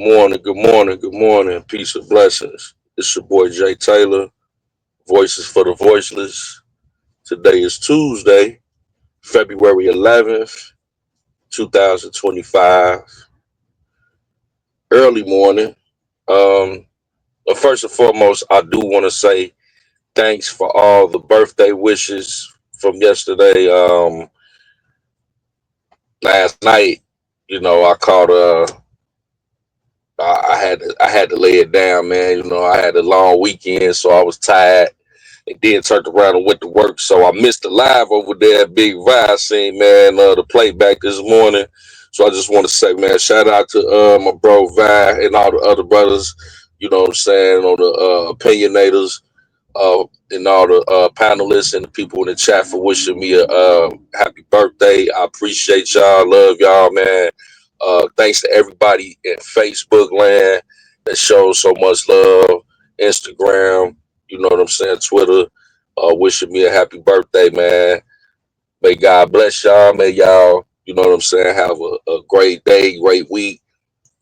morning, good morning, good morning. Peace and blessings. It's your boy Jay Taylor, Voices for the Voiceless. Today is Tuesday, February 11th, 2025, early morning. Um, but first and foremost, I do want to say thanks for all the birthday wishes from yesterday. Last night, I caught I had to lay it down, man. I had a long weekend, so I was tired. And then turned around and went to work. So I missed the live over there at Big Vi. Seen, man, the playback this morning. So I just want to say, man, shout out to my bro Vi and all the other brothers, you know what I'm saying, on the opinionators, and all the panelists and the people in the chat for wishing me a happy birthday. I appreciate y'all. Love y'all, man. Thanks to everybody in Facebook land that shows so much love. Instagram, you know what I'm saying, Twitter, wishing me a happy birthday, man. May God bless y'all. May y'all, you know what I'm saying, have a great day, great week.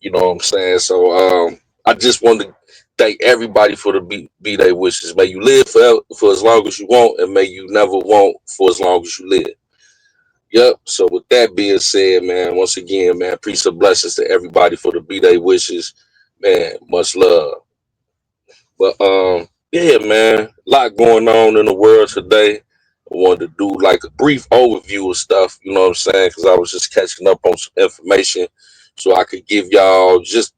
You know what I'm saying? So I just want to thank everybody for the B-Day wishes. May you live forever, for as long as you want, and may you never want for as long as you live. Yep. So with that being said, man, once again, man, peace and blessings to everybody for the B-Day wishes. Man, much love. But yeah, man, a lot going on in the world today. I wanted to do like a brief overview of stuff, you know what I'm saying? Because I was just catching up on some information so I could give y'all just,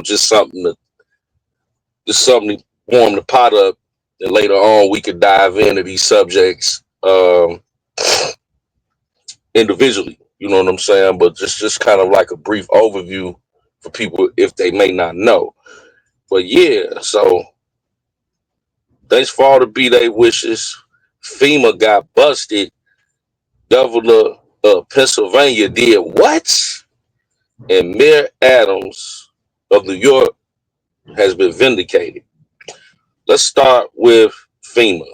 just something to warm the pot up. And later on, we could dive into these subjects individually, you know what I'm saying? But just kind of like a brief overview for people if they may not know. But yeah, so thanks for all the B-Day wishes. FEMA got busted. Governor of Pennsylvania did what? And Mayor Adams of New York has been vindicated. Let's start with FEMA.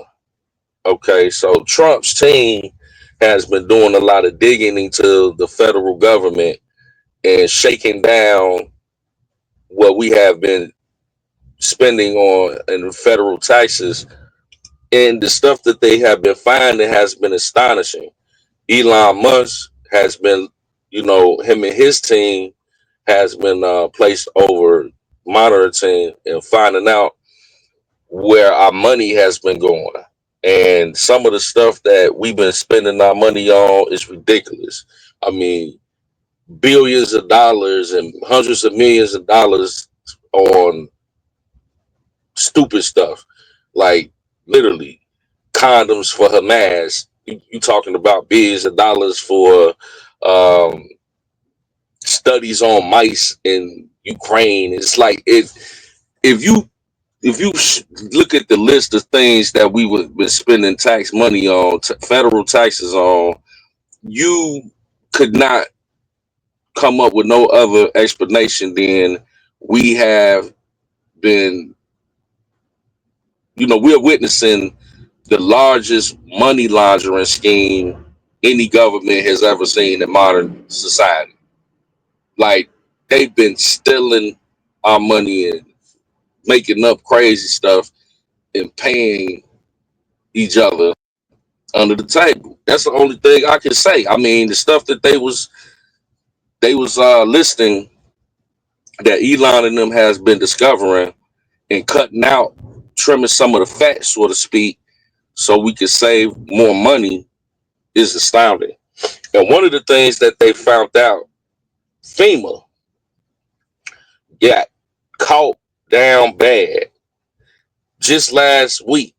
Okay, so Trump's team has been doing a lot of digging into the federal government and shaking down what we have been spending on in federal taxes. And the stuff that they have been finding has been astonishing. Elon Musk has been, him and his team has been placed over monitoring and finding out where our money has been going. And some of the stuff that we've been spending our money on is ridiculous. I mean, billions of dollars and hundreds of millions of dollars on stupid stuff, like literally condoms for Hamas. You talking about billions of dollars for um, studies on mice in Ukraine. It's like it. If you look at the list of things that we would been spending tax money on, federal taxes on, you could not come up with no other explanation than we have been, we're witnessing the largest money laundering scheme any government has ever seen in modern society. Like, they've been stealing our money and making up crazy stuff and paying each other under the table. That's the only thing I can say. I mean, the stuff that they was listing that Elon and them has been discovering and cutting out, trimming some of the fat, so to speak, so we can save more money is astounding. And one of the things that they found out, FEMA got caught down bad just last week.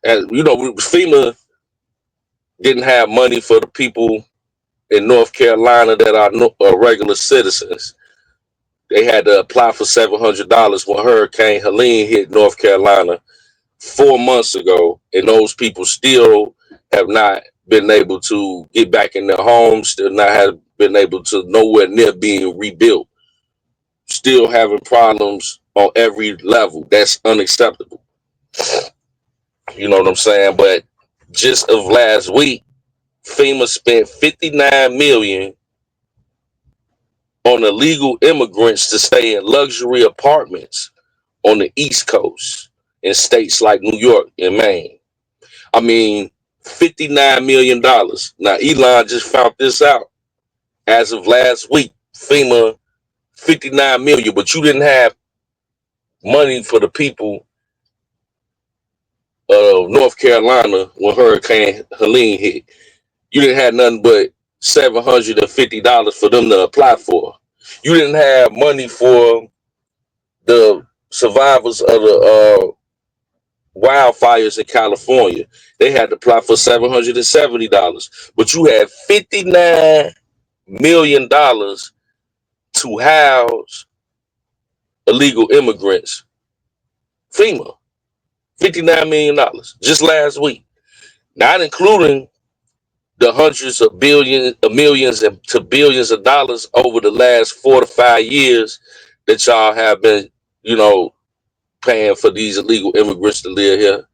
And FEMA didn't have money for the people in North Carolina that are regular citizens. They had to apply for $700 when Hurricane Helene hit North Carolina 4 months ago, and those people still have not been able to get back in their homes, still not have been able to nowhere near being rebuilt, still having problems on every level. That's unacceptable. You know what I'm saying? But just of last week, FEMA spent $59 million on illegal immigrants to stay in luxury apartments on the East Coast in states like New York and Maine. I mean, $59 million. Now, Elon just found this out as of last week. FEMA, 59 million, but you didn't have money for the people of North Carolina when Hurricane Helene hit. You didn't have nothing but $750 for them to apply for. You didn't have money for the survivors of the wildfires in California. They had to apply for $770, but you had $59 million to house illegal immigrants. FEMA, $59 million just last week, not including the hundreds of billions, of millions, and to billions of dollars over the last 4 to 5 years that y'all have been, you know, paying for these illegal immigrants to live here.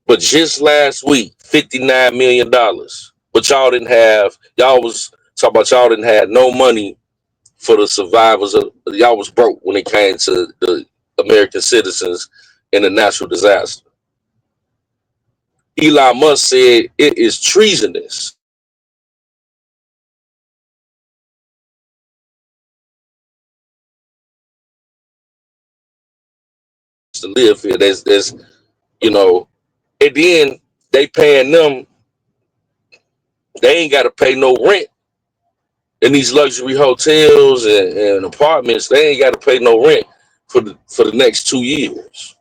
But just last week, $59 million. But y'all was talking about y'all didn't have no money for the survivors of, y'all was broke when it came to the American citizens in a natural disaster. Elon Musk said it is treasonous to live here. There's you know, and then they paying them, they ain't gotta pay no rent in these luxury hotels and apartments. They ain't gotta pay no rent for the next 2 years.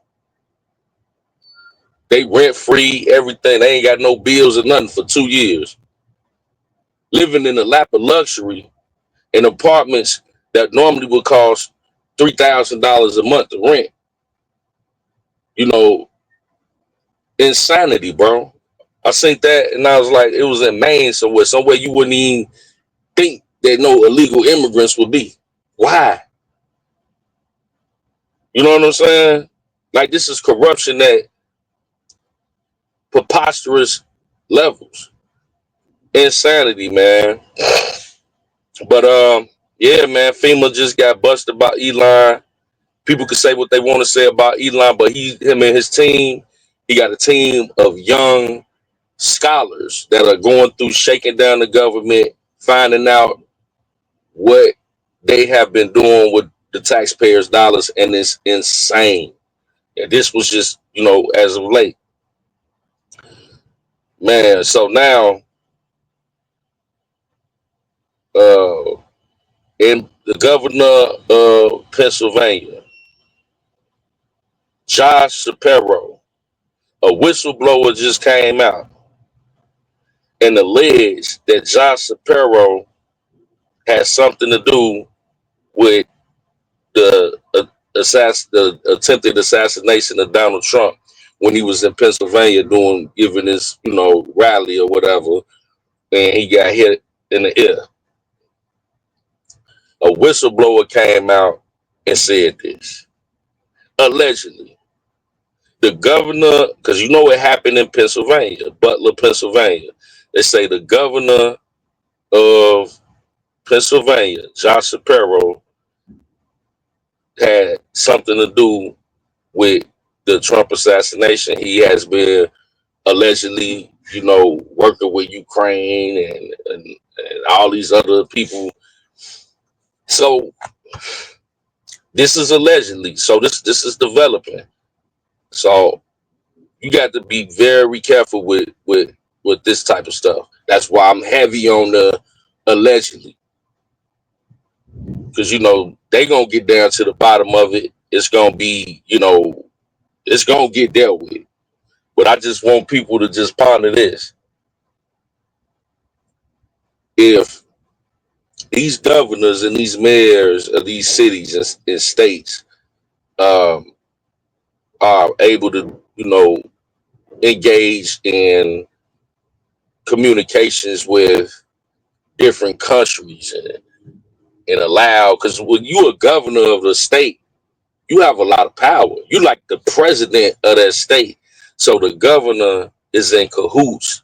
They rent free, everything. They ain't got no bills or nothing for 2 years. Living in the lap of luxury in apartments that normally would cost $3,000 a month to rent. You know, insanity, bro. I seen that and I was like, it was in Maine somewhere you wouldn't even think that no illegal immigrants would be. Why? You know what I'm saying? Like, this is corruption at preposterous levels. Insanity, man. But yeah, man, FEMA just got busted by Elon. People can say what they want to say about Elon, but him and his team, he got a team of young scholars that are going through shaking down the government, finding out what they have been doing with the taxpayers' dollars, and it's insane. And this was just, as of late, man. So now, uh, in the governor of Pennsylvania, Josh Shapiro, a whistleblower just came out and alleged that Josh Shapiro had something to do with the attempted assassination of Donald Trump when he was in Pennsylvania giving his rally or whatever, and he got hit in the ear. A whistleblower came out and said this. Allegedly, the governor, because it happened in Pennsylvania, Butler, Pennsylvania. They say the governor of Pennsylvania, Josh Shapiro, had something to do with the Trump assassination. He has been allegedly, working with Ukraine and all these other people. So this is allegedly. So this is developing. So you got to be very careful with this type of stuff. That's why I'm heavy on the allegedly, because they gonna get down to the bottom of it. It's gonna be, it's gonna get dealt with. But I just want people to just ponder this: if these governors and these mayors of these cities and states um, are able to, engage in communications with different countries and allow, because when you're a governor of the state, you have a lot of power. You like the president of that state. So the governor is in cahoots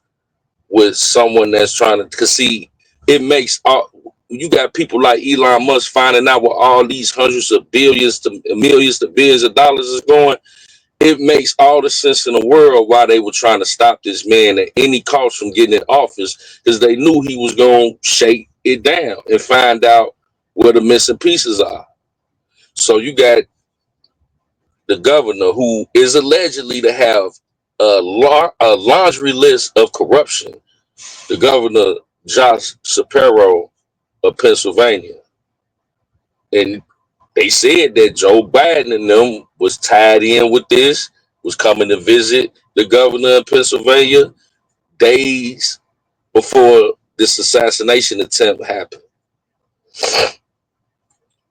with someone that's trying to, because see, it makes all, you got people like Elon Musk finding out where all these hundreds of billions to millions to billions of dollars is going, it makes all the sense in the world why they were trying to stop this man at any cost from getting in office, because they knew he was going to shake it down and find out where the missing pieces are. So you got the governor, who is allegedly to have a laundry list of corruption, the governor, Josh Shapiro of Pennsylvania. And they said that Joe Biden and them was tied in with this, was coming to visit the governor of Pennsylvania days before this assassination attempt happened.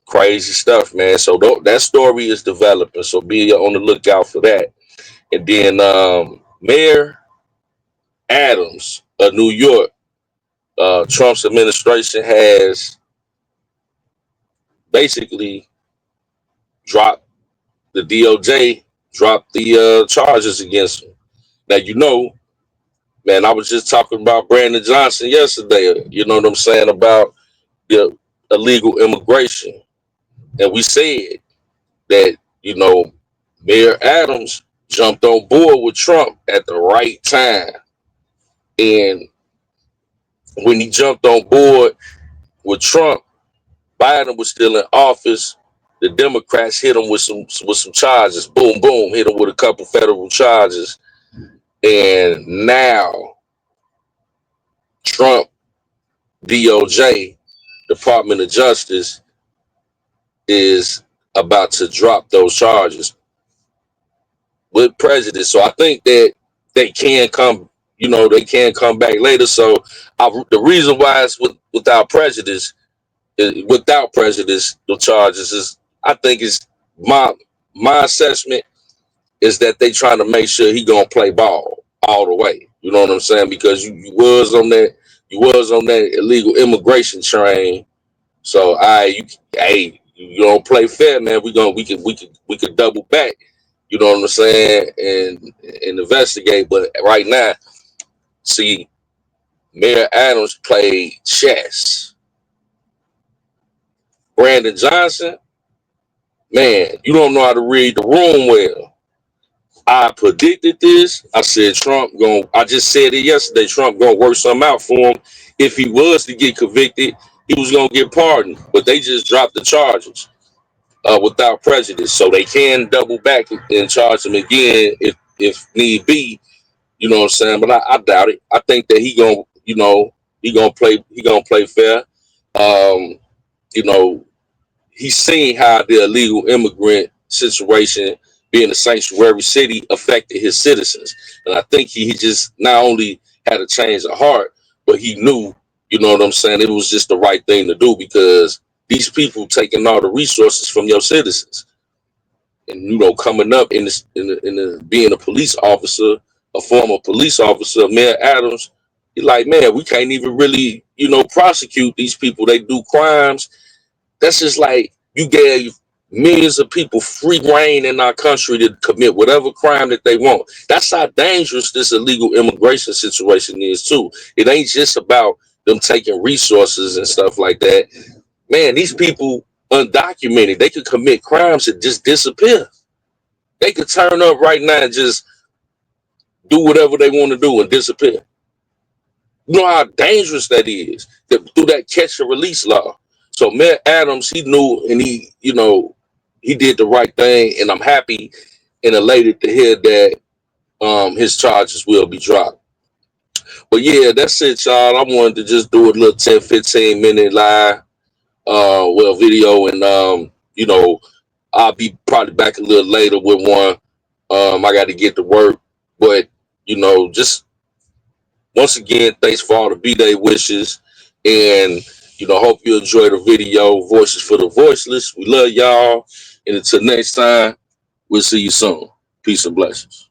Crazy stuff, man. So that story is developing. So be on the lookout for that. And then Mayor Adams of New York, Trump's administration has basically dropped the DOJ, dropped the charges against him. Now, you know, man, I was just talking about Brandon Johnson yesterday, you know what I'm saying, about the illegal immigration. And we said that, you know, Mayor Adams jumped on board with Trump at the right time. And when he jumped on board with Trump, Biden was still in office. The Democrats hit him with some charges. Boom, boom, hit him with a couple federal charges. And now Trump, DOJ, Department of Justice, is about to drop those charges with prejudice. So I think that they can come, you know, they can come back later. So the reason why it's without prejudice, the charges is, I think is my assessment is that they trying to make sure he gonna play ball all the way. You know what I'm saying? Because you was on that illegal immigration train. So you don't play fair, man. We could double back. You know what I'm saying? And investigate. But right now, see, Mayor Adams played chess. Brandon Johnson, man, you don't know how to read the room well. I predicted this. I said I just said it yesterday, Trump gonna work something out for him. If he was to get convicted, he was gonna get pardoned. But they just dropped the charges without prejudice. So they can double back and charge him again if need be. You know what I'm saying? But I doubt it. I think that he gonna play fair. You know, he's seen how the illegal immigrant situation being a sanctuary city affected his citizens. And I think he just not only had a change of heart, but he knew, you know what I'm saying, it was just the right thing to do, because these people taking all the resources from your citizens. And, you know, coming up in being a police officer, a former police officer, Mayor Adams, he's like, man, we can't even really, you know, prosecute these people. They do crimes. That's just like you gave millions of people free reign in our country to commit whatever crime that they want. That's how dangerous this illegal immigration situation is too. It ain't just about them taking resources and stuff like that. Man, these people undocumented, they could commit crimes and just disappear. They could turn up right now and just do whatever they want to do and disappear. You know how dangerous that is through that catch and release law. So Mayor Adams, he knew, and he did the right thing, and I'm happy and elated to hear that his charges will be dropped. But yeah, that's it, y'all. I wanted to just do a little 10-15 minute live video, and you know, I'll be probably back a little later with one. I got to get to work, but you know, just once again, thanks for all the bday wishes, and you know, hope you enjoy the video. Voices for the voiceless. We love y'all. And until next time, we'll see you soon. Peace and blessings.